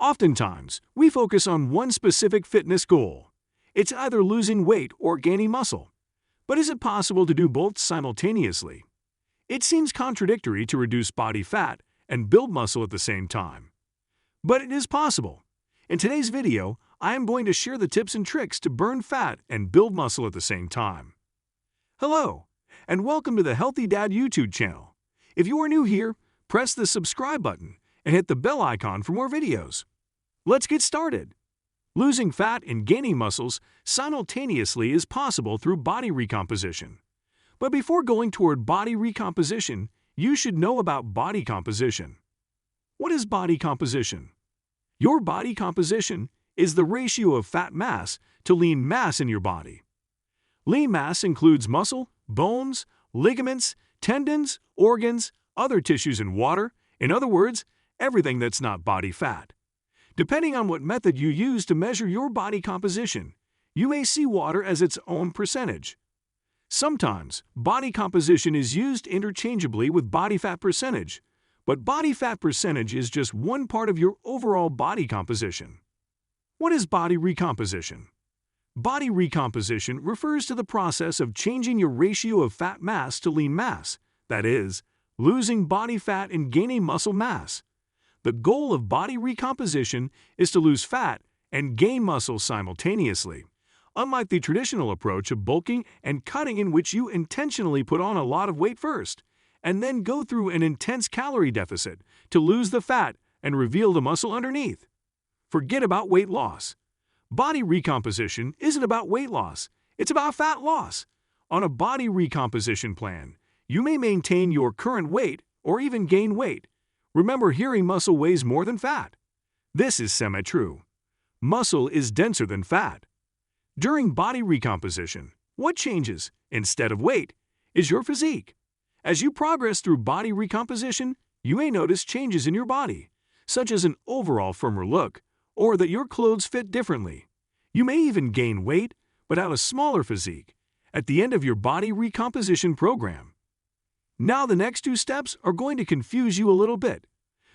Oftentimes, we focus on one specific fitness goal. It's either losing weight or gaining muscle. But is it possible to do both simultaneously? It seems contradictory to reduce body fat and build muscle at the same time. But it is possible. In today's video, I am going to share the tips and tricks to burn fat and build muscle at the same time. Hello, and welcome to the Healthy Dad YouTube channel. If you are new here, press the subscribe button and hit the bell icon for more videos. Let's get started. Losing fat and gaining muscles simultaneously is possible through body recomposition. But before going toward body recomposition, you should know about body composition. What is body composition? Your body composition is the ratio of fat mass to lean mass in your body. Lean mass includes muscle, bones, ligaments, tendons, organs, other tissues, and water. In other words, everything that's not body fat. Depending on what method you use to measure your body composition, you may see water as its own percentage. Sometimes, body composition is used interchangeably with body fat percentage, but body fat percentage is just one part of your overall body composition. What is body recomposition? Body recomposition refers to the process of changing your ratio of fat mass to lean mass, that is, losing body fat and gaining muscle mass. The goal of body recomposition is to lose fat and gain muscle simultaneously, unlike the traditional approach of bulking and cutting in which you intentionally put on a lot of weight first, and then go through an intense calorie deficit to lose the fat and reveal the muscle underneath. Forget about weight loss. Body recomposition isn't about weight loss, it's about fat loss. On a body recomposition plan, you may maintain your current weight or even gain weight. Remember, hearing muscle weighs more than fat. This is semi-true. Muscle is denser than fat. During body recomposition, what changes, instead of weight, is your physique. As you progress through body recomposition, you may notice changes in your body, such as an overall firmer look, or that your clothes fit differently. You may even gain weight, but have a smaller physique at the end of your body recomposition program. Now the next two steps are going to confuse you a little bit.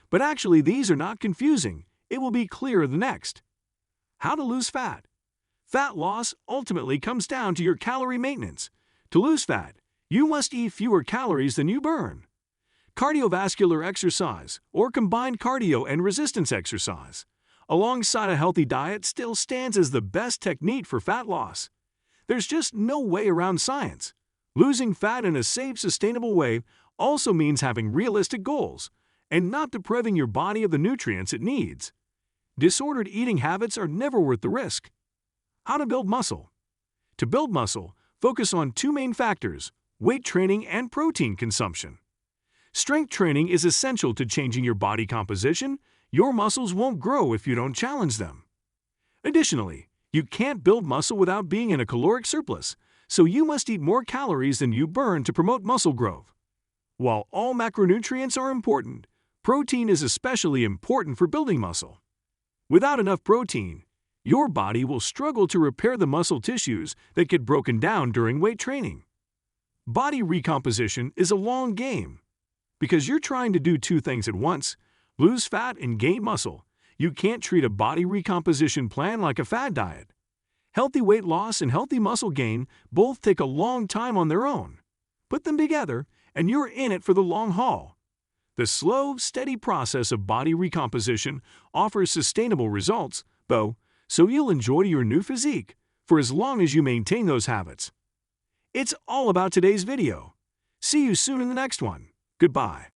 But actually these are not confusing. It will be clear the next. How to lose fat. Fat loss ultimately comes down to your calorie maintenance. To lose fat, you must eat fewer calories than you burn. Cardiovascular exercise, or combined cardio and resistance exercise, alongside a healthy diet still stands as the best technique for fat loss. There's just no way around science. Losing fat in a safe, sustainable way also means having realistic goals and not depriving your body of the nutrients it needs. Disordered eating habits are never worth the risk. How to build muscle. To build muscle, focus on two main factors: weight training and protein consumption. Strength training is essential to changing your body composition. Your muscles won't grow if you don't challenge them. Additionally, you can't build muscle without being in a caloric surplus, so you must eat more calories than you burn to promote muscle growth. While all macronutrients are important, protein is especially important for building muscle. Without enough protein, your body will struggle to repair the muscle tissues that get broken down during weight training. Body recomposition is a long game. Because you're trying to do two things at once, lose fat and gain muscle, you can't treat a body recomposition plan like a fad diet. Healthy weight loss and healthy muscle gain both take a long time on their own. Put them together, and you're in it for the long haul. The slow, steady process of body recomposition offers sustainable results, though, so you'll enjoy your new physique for as long as you maintain those habits. It's all about today's video. See you soon in the next one. Goodbye.